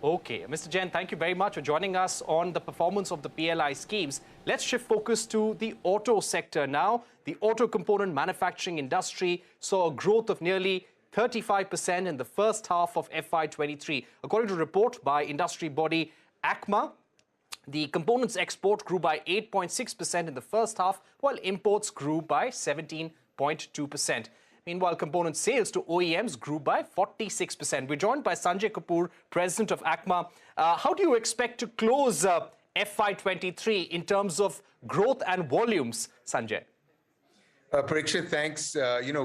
Okay, Mr. Jain, thank you very much for joining us on the performance of the PLI schemes. Let's shift focus to the auto sector now. The auto component manufacturing industry saw a growth of nearly 35% in the first half of FY23. According to a report by industry body ACMA, the components export grew by 8.6% in the first half, while imports grew by 17.2%. Meanwhile, component sales to OEMs grew by 46%. We're joined by Sunjay Kapur, president of ACMA. How do you expect to close FY23 in terms of growth and volumes, Sanjay? Parikshit, thanks.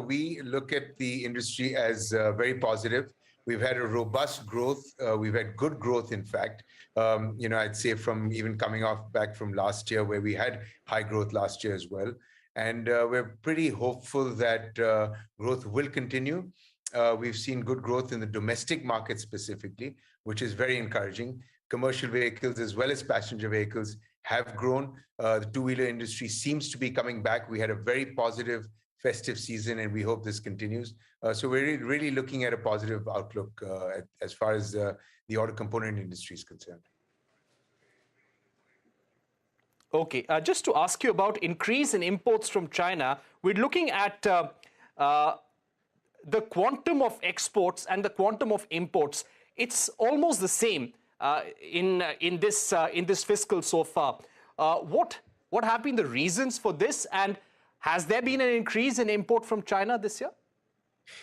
We look at the industry as very positive. We've had a robust growth. We've had good growth, in fact. I'd say from even coming back from last year, where we had high growth last year as well. And we're pretty hopeful that growth will continue. We've seen good growth in the domestic market specifically, which is very encouraging. Commercial vehicles as well as passenger vehicles have grown. The two-wheeler industry seems to be coming back. We had a very positive festive season, and we hope this continues. So we're really looking at a positive outlook as far as the auto component industry is concerned. Okay, just to ask you about increase in imports from China, we're looking at the quantum of exports and the quantum of imports. It's almost the same in this fiscal so far. What have been the reasons for this, and has there been an increase in import from China this year?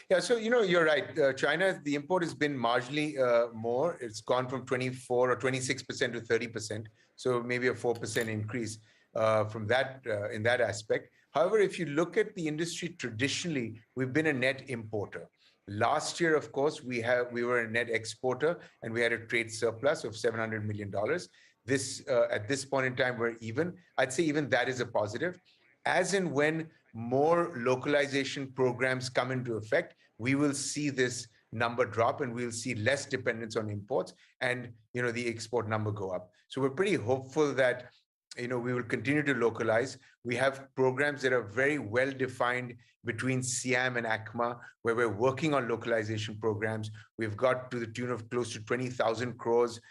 Yeah, so you're right. China, the import has been marginally more. It's gone from 24 or 26% to 30%. So maybe a 4% increase from that in that aspect. However, if you look at the industry traditionally, we've been a net importer. Last year, of course, we were a net exporter, and we had a trade surplus of $700 million. At this point in time, we're even. I'd say even that is a positive. As and when more localization programs come into effect, we will see this number drop, and we'll see less dependence on imports, and the export number go up. So we're pretty hopeful that we will continue to localize. We have programs that are very well defined between SIAM and ACMA, where we're working on localization programs. We've got to the tune of close to 20,000 crores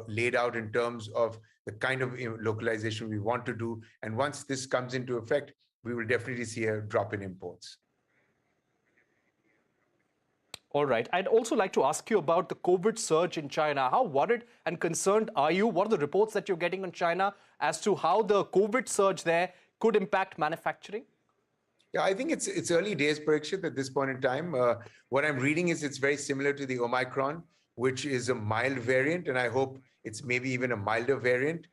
laid out in terms of the kind of localization we want to do. And once this comes into effect, we will definitely see a drop in imports. All right. I'd also like to ask you about the COVID surge in China. How worried and concerned are you? What are the reports that you're getting on China as to how the COVID surge there could impact manufacturing? Yeah, I think it's early days, Parikshit, at this point in time. What I'm reading is it's very similar to the Omicron, which is a mild variant, and I hope it's maybe even a milder variant.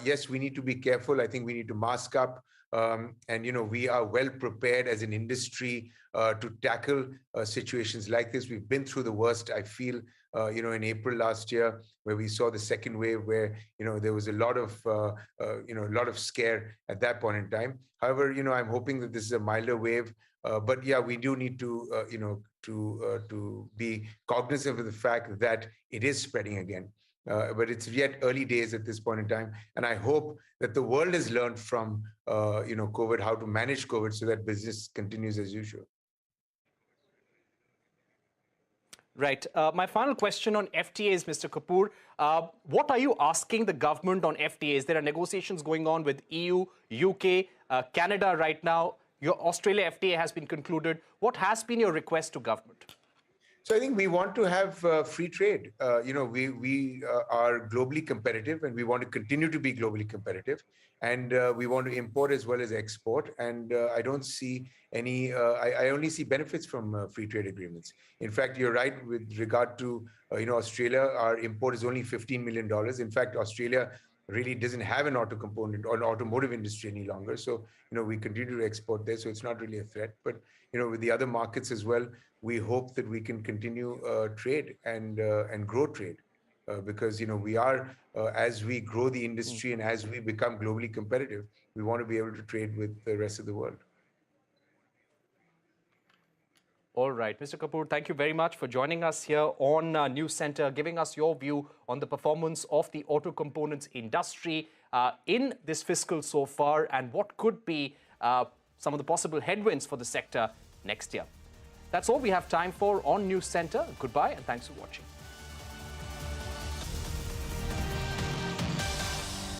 Yes, we need to be careful. I think we need to mask up. And we are well prepared as an industry to tackle situations like this. We've been through the worst, I feel, in April last year, where we saw the second wave, where there was a lot of scare at that point in time. However, I'm hoping that this is a milder wave. But yeah, we do need to to be cognizant of the fact that it is spreading again. But it's yet early days at this point in time. And I hope that the world has learned from, COVID, how to manage COVID so that business continues as usual. Right. My final question on FTAs, Mr. Kapur. What are you asking the government on FTAs? There are negotiations going on with EU, UK, Canada right now. Your Australia FTA has been concluded. What has been your request to government? So I think we want to have free trade. We are globally competitive, and we want to continue to be globally competitive. And we want to import as well as export. And I don't see any, I only see benefits from free trade agreements. In fact, you're right with regard to, Australia, our import is only $15 million. In fact, Australia really doesn't have an auto component or an automotive industry any longer. So, we continue to export there. So it's not really a threat. But, with the other markets as well, we hope that we can continue trade and grow trade. Because, we are, as we grow the industry and as we become globally competitive, we want to be able to trade with the rest of the world. All right. Mr. Kapur, thank you very much for joining us here on Newscentre, giving us your view on the performance of the auto components industry in this fiscal so far, and what could be some of the possible headwinds for the sector next year. That's all we have time for on Newscentre. Goodbye, and thanks for watching.